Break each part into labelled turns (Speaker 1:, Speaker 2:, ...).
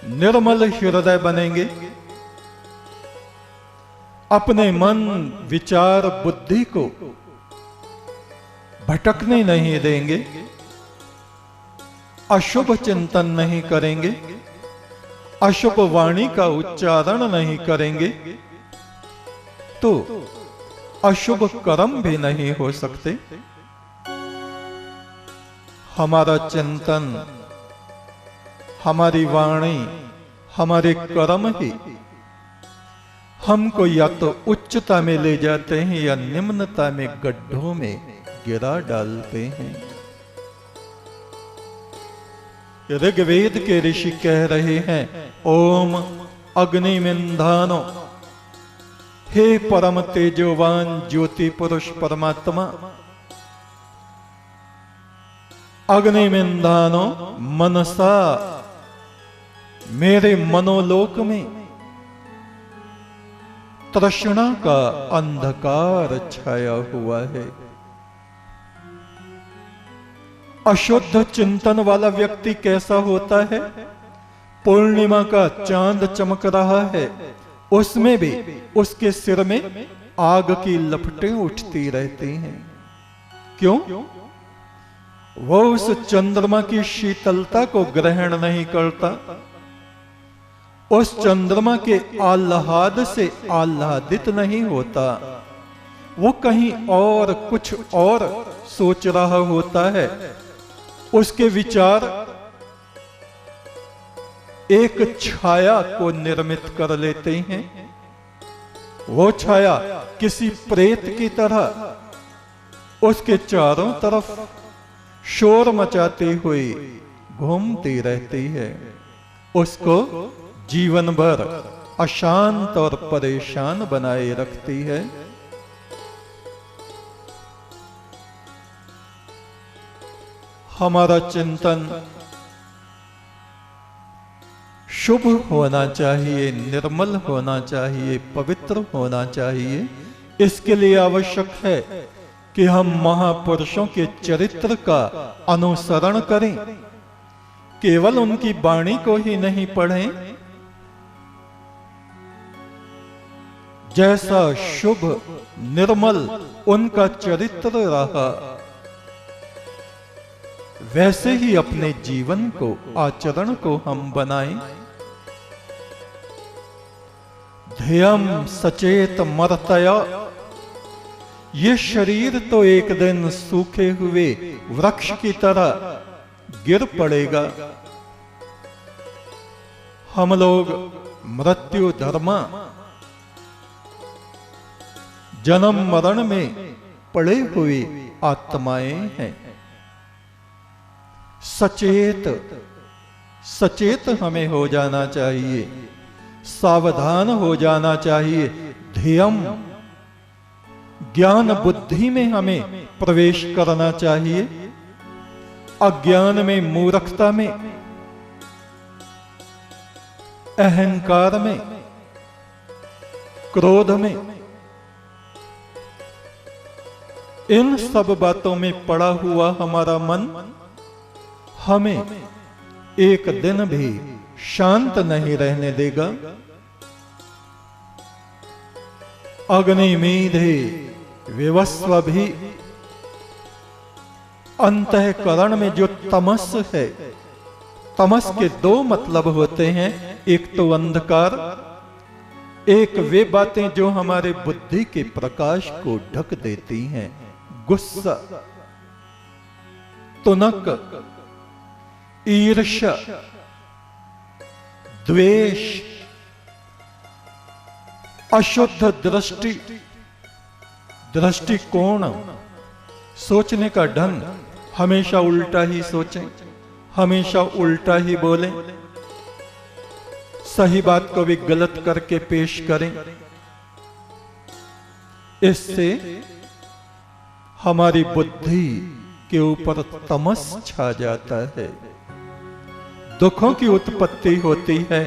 Speaker 1: निर्मल हृदय बनेंगे, अपने मन विचार बुद्धि को भटकने नहीं देंगे, अशुभ चिंतन नहीं करेंगे, अशुभ वाणी का उच्चारण नहीं करेंगे, तो अशुभ कर्म भी नहीं हो सकते। हमारा चिंतन, हमारी वाणी, हमारे कर्म ही हमको या तो उच्चता में ले जाते हैं या निम्नता में, गड्ढों में गिरा डालते हैं। ऋग्वेद के ऋषि कह रहे हैं, ओम अग्निमिंधानो, हे परम तेजोवान ज्योति पुरुष परमात्मा, अग्निमिंधानो मनसा, मेरे मनोलोक में तृष्णा का अंधकार छाया हुआ है। अशुद्ध चिंतन वाला व्यक्ति कैसा होता है? पूर्णिमा का चांद चमक रहा है, उसमें भी उसके सिर में आग की लपटें उठती रहती हैं। क्यों? वो उस चंद्रमा की शीतलता को ग्रहण नहीं करता, उस चंद्रमा के आह्लाद से आह्लादित नहीं होता, वो कहीं और कुछ और सोच रहा होता है। उसके विचार एक छाया को निर्मित कर लेते हैं। वो छाया किसी प्रेत की तरह उसके चारों तरफ शोर मचाती हुई घूमती रहती है, उसको जीवन भर अशांत और परेशान बनाए रखती है। हमारा चिंतन शुभ होना चाहिए, निर्मल होना चाहिए, पवित्र होना चाहिए। इसके लिए आवश्यक है कि हम महापुरुषों के चरित्र का अनुसरण करें, केवल उनकी वाणी को ही नहीं पढ़ें। जैसा शुभ निर्मल उनका चरित्र रहा, वैसे ही अपने जीवन को, आचरण को हम बनाएं। ध्येयम सचेत मर्तया, ये शरीर तो एक दिन सूखे हुए वृक्ष की तरह गिर पड़ेगा। हम लोग मृत्यु धर्मा, जन्म मरण में पड़े हुए आत्माएं हैं। सचेत सचेत हमें हो जाना चाहिए, सावधान हो जाना चाहिए। ध्येयम, ज्ञान बुद्धि में हमें प्रवेश करना चाहिए। अज्ञान में, मूर्खता में, अहंकार में, क्रोध में, इन सब बातों में पड़ा हुआ हमारा मन हमें एक दिन भी शांत नहीं रहने देगा। अग्निमीधे विवस्वभि, अंतःकरण में जो तमस है, तमस के दो मतलब होते हैं, एक तो अंधकार, एक वे बातें जो हमारे बुद्धि के प्रकाश को ढक देती हैं। गुस्सा, तुनक, ईर्ष्या, द्वेष, अशुद्ध दृष्टि, दृष्टिकोण, सोचने का ढंग, हमेशा उल्टा ही सोचें, हमेशा उल्टा ही बोलें, सही बात को भी गलत करके पेश करें। इससे हमारी बुद्धि के ऊपर तमस छा जाता है। दुखों की उत्पत्ति होती है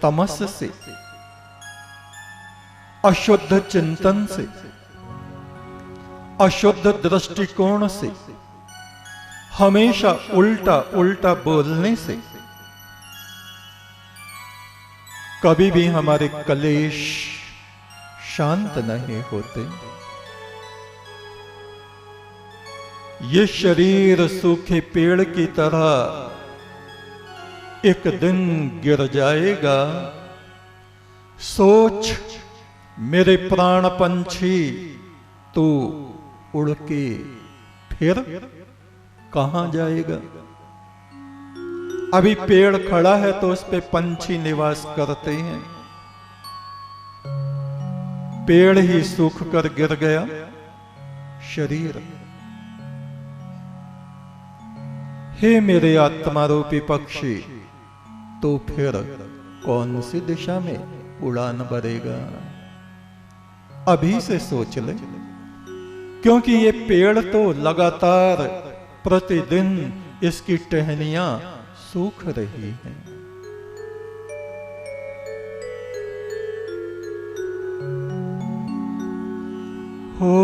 Speaker 1: तमस से, अशुद्ध चिंतन से, अशुद्ध दृष्टिकोण से, हमेशा उल्टा उल्टा बोलने से। कभी भी हमारे कलेश शांत नहीं होते। ये शरीर सूखे पेड़ की तरह एक दिन गिर जाएगा। सोच मेरे प्राण पंछी, तू उड़ के फिर कहां जाएगा? अभी पेड़ खड़ा है तो उस पे पंछी निवास करते हैं। पेड़ ही सूख कर गिर गया शरीर। हे मेरे आत्मा रूपी पक्षी, तो फिर कौन सी दिशा में उड़ान भरेगा? अभी से सोच ले, क्योंकि ये पेड़ तो लगातार प्रतिदिन इसकी टहनियां सूख रही हैं। हो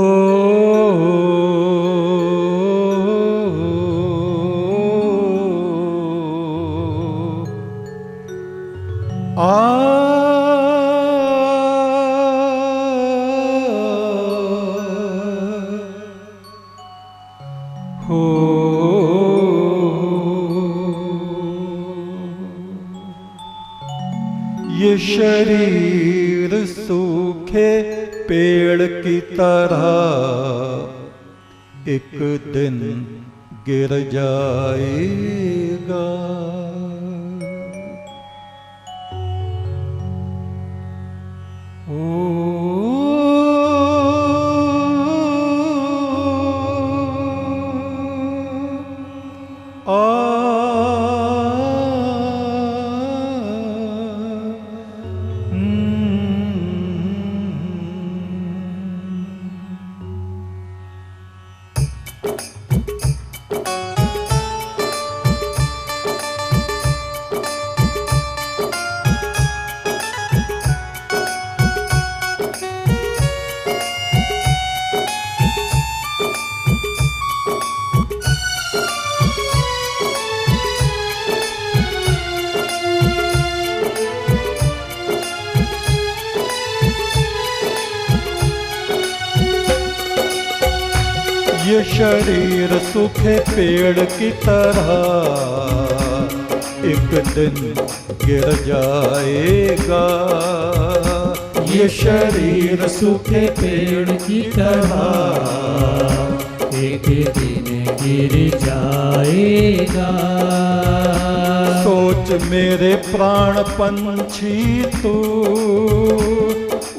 Speaker 1: ये शरीर सूखे पेड़ की तरह एक दिन गिर जाएगा। ये शरीर सूखे पेड़ की तरह एक दिन गिर जाएगा।
Speaker 2: ये शरीर सूखे पेड़ की तरह एक दिन गिर जाएगा।
Speaker 1: सोच मेरे प्राण पंछी, तू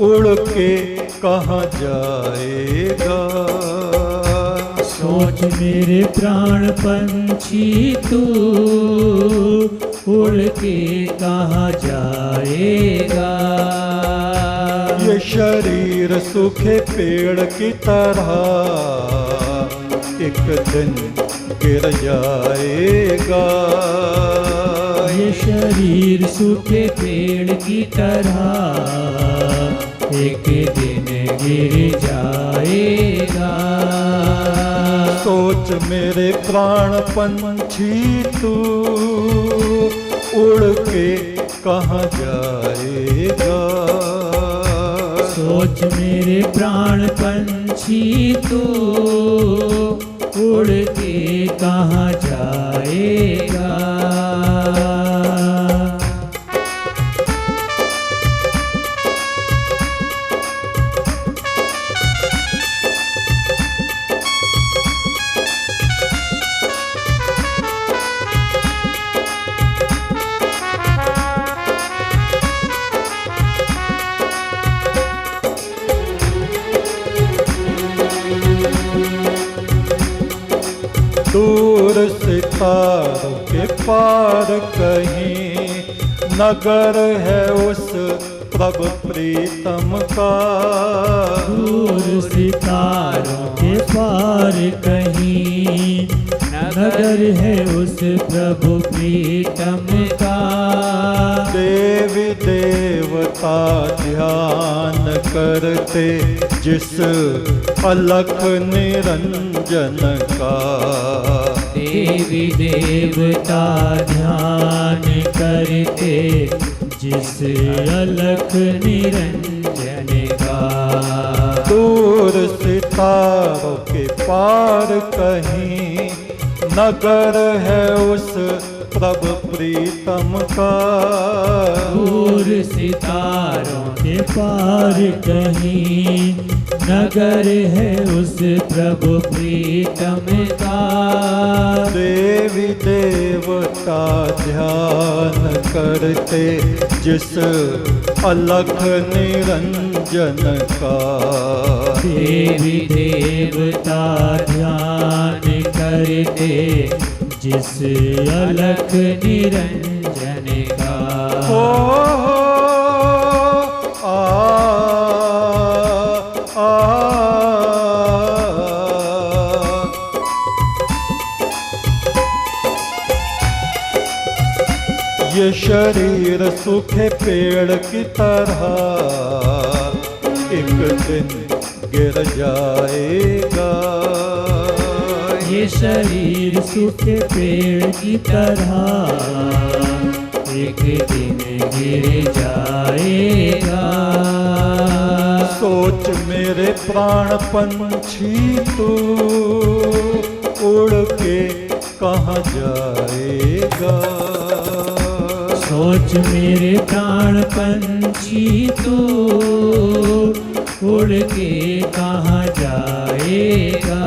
Speaker 1: उड़ के कहाँ जाएगा?
Speaker 2: सोच मेरे प्राण पंछी, तू उड़ के कहाँ जाएगा?
Speaker 1: ये शरीर सूखे पेड़ की तरह एक दिन गिर जाएगा।
Speaker 2: ये शरीर सूखे पेड़ की तरह एक दिन गिर जाएगा।
Speaker 1: सोच मेरे प्राण पंछी, तू उड़ के कहाँ जाएगा?
Speaker 2: सोच मेरे प्राण पंछी, तू उड़ के कहाँ जाएगा?
Speaker 1: दूर सितारों के पार कहीं नगर है उस प्रभु प्रीतम का।
Speaker 2: दूर सितारों के पार कहीं नगर है उस प्रभु प्रीतम का।
Speaker 1: देवी देवता ध्यान करते जिस अलख निरंजन का।
Speaker 2: देवी देवता ध्यान करते जिस अलख निरंजन का।
Speaker 1: दूर सितारों के पार कहीं नगर है उस प्रभु प्रीतम का।
Speaker 2: दूर सितारों के पार कहीं नगर है उस प्रभु प्रीतम का।
Speaker 1: देवी देवता ध्यान करते जिस अलख निरंजन का।
Speaker 2: देवी देवता ध्यान करते जिस अलख निरंजन का।
Speaker 1: ये शरीर सूखे पेड़ की तरह एक दिन गिर जाएगा।
Speaker 2: ये शरीर सूखे पेड़ की तरह एक दिन गिर जाएगा।
Speaker 1: सोच मेरे प्राण पंछी तू उड़ के कहाँ जाएगा।
Speaker 2: सोच मेरे प्राण पंछी तू उड़ के कहाँ जाएगा।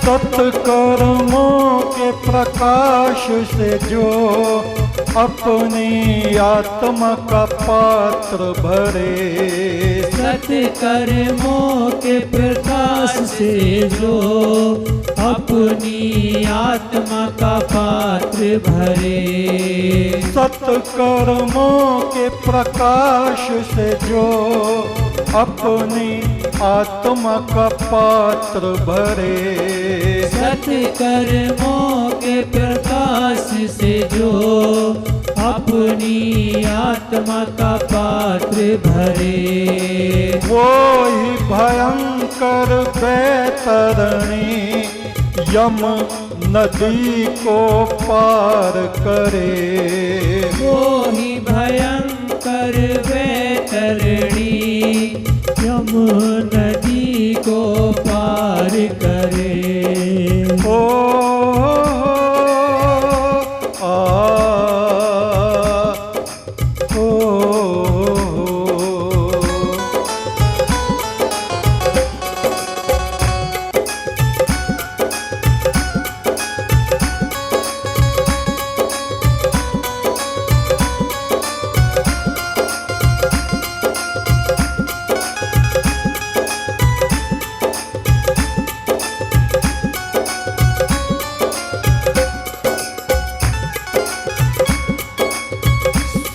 Speaker 1: सत्कर्मों के प्रकाश से जो अपनी आत्मा का पात्र भरे।
Speaker 2: सत्कर्मों के प्रकाश से जो अपनी आत्मा का पात्र भरे।
Speaker 1: सत्कर्मों के प्रकाश से जो अपनी आत्मा का पात्र भरे।
Speaker 2: सत्कर्मों के प्रकाश से जो अपनी आत्मा का पात्र भरे।
Speaker 1: वो ही भयंकर बैतरणी यम नदी को पार करे।
Speaker 2: वो ही भयंकर बैतरणी यम नदी को पार करे।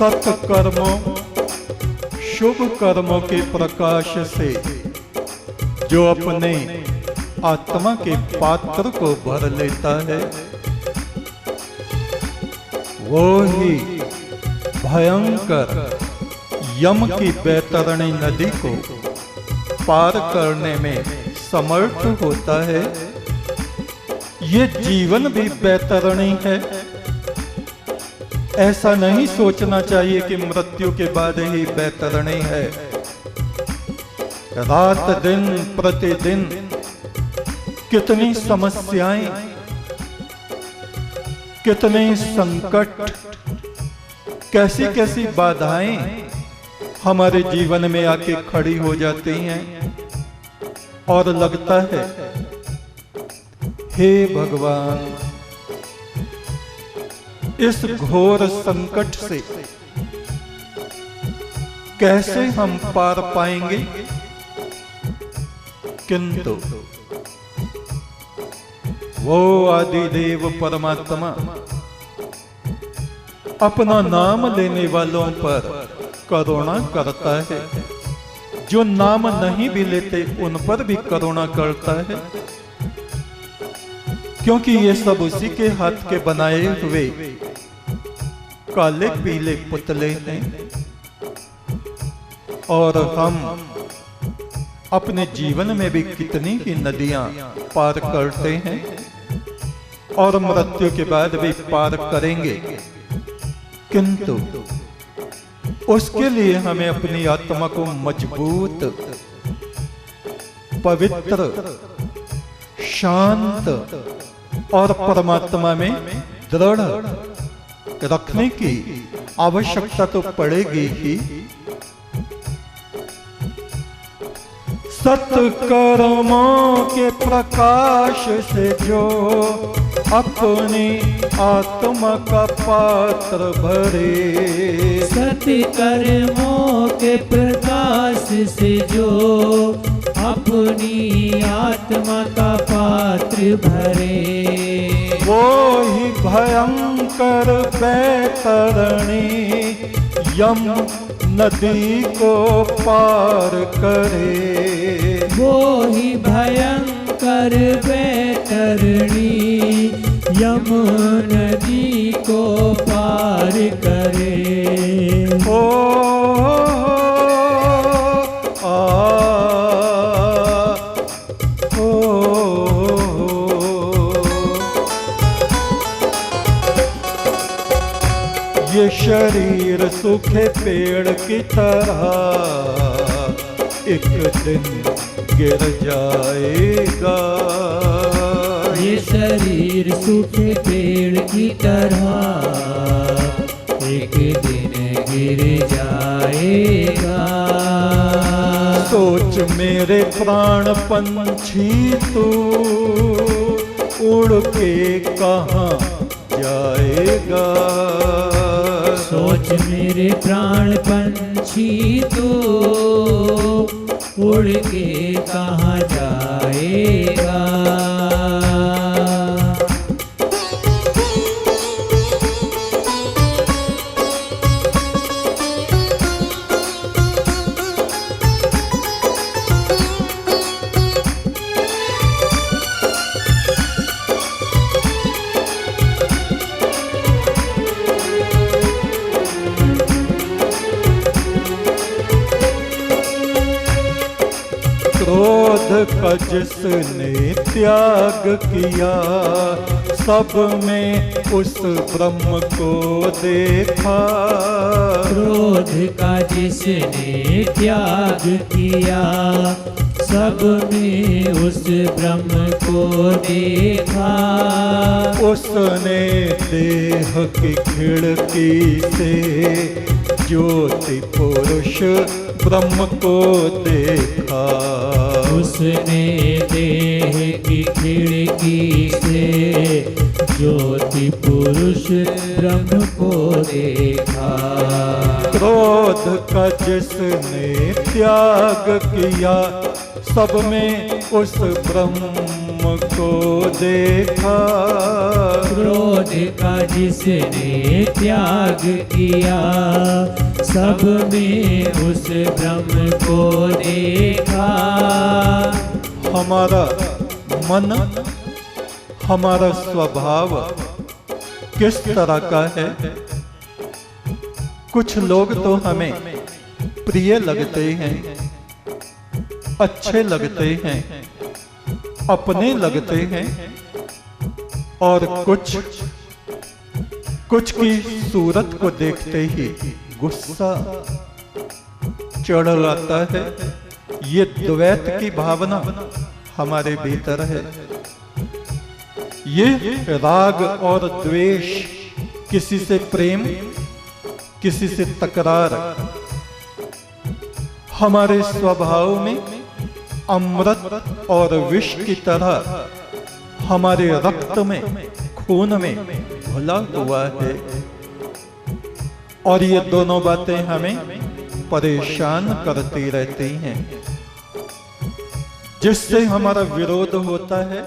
Speaker 1: सत्कर्मों शुभ कर्मों के प्रकाश से जो अपने आत्मा के पात्र को भर लेता है, वो ही भयंकर यम की बैतरणी नदी को पार करने में समर्थ होता है। ये जीवन भी बैतरणी है। ऐसा नहीं सोचना चाहिए कि मृत्यु के बाद ही बैतरणी है। रात दिन प्रतिदिन कितनी समस्याएं, कितने संकट, कैसी कैसी बाधाएं हमारे जीवन में आके खड़ी हो जाती हैं और लगता है हे भगवान, इस घोर संकट से कैसे हम पार पाएंगे। किंतु वो आदिदेव परमात्मा अपना नाम लेने वालों पर करुणा करता है, जो नाम नहीं भी लेते उन पर भी करुणा करता है, क्योंकि ये सब उसी के हाथ के बनाए हुए काले पीले पुतले हैं। और हम अपने जीवन में भी कितनी ही नदियां पार करते हैं और मृत्यु के बाद भी पार करेंगे, किंतु उसके लिए हमें अपनी आत्मा को मजबूत, पवित्र, शांत और परमात्मा में दृढ़ रखने की आवश्यकता तो पड़ेगी ही। सत्कर्मों के प्रकाश से जो अपनी आत्मा का पात्र भरे,
Speaker 2: सत्कर्मों के प्रकाश से जो अपनी आत्मा का पात्र भरे,
Speaker 1: वो ही भयंकर बैतरणी यम नदी को पार करे।
Speaker 2: वो ही भयंकर बैतरणी यम नदी को पार करे।
Speaker 1: ओ ये शरीर सूखे पेड़ की तरह एक दिन गिर जाएगा।
Speaker 2: ये शरीर सूखे पेड़ की तरह एक दिन गिर जाएगा।
Speaker 1: सोच मेरे प्राण पंछी तू उड़ के कहाँ जाएगा।
Speaker 2: सोच मेरे प्राण पंछी तू उड़ के कहाँ जाएगा।
Speaker 1: क्रोध का जिसने त्याग किया, सब में उस ब्रह्म को देखा।
Speaker 2: क्रोध का जिसने त्याग किया, सब में उस ब्रह्म को देखा।
Speaker 1: उसने देह की खिड़की से ज्योति पुरुष ब्रह्म को देखा।
Speaker 2: उसने देह की खिड़की से ज्योति पुरुष ब्रह्म को देखा।
Speaker 1: क्रोध का जिसने त्याग किया, सब में उस ब्रह्म को देखा।
Speaker 2: क्रोध का जिसने त्याग किया, सब में उस ब्रह्म को देखा।
Speaker 1: हमारा मन, हमारा स्वभाव किस तरह का है? कुछ लोग तो हमें प्रिय लगते हैं, अच्छे लगते हैं, अपने लगते हैं, और कुछ की सूरत को देखते ही गुस्सा चढ़ आता है। ये द्वैत की भावना हमारे भीतर है। ये राग और द्वेष, किसी से प्रेम, किसी से तकरार, हमारे स्वभाव में अमृत और विष की तरह हमारे रक्त में, खून में घुला हुआ है। और ये दोनों बातें हमें परेशान करती रहती हैं, जिससे हमारा विरोध होता है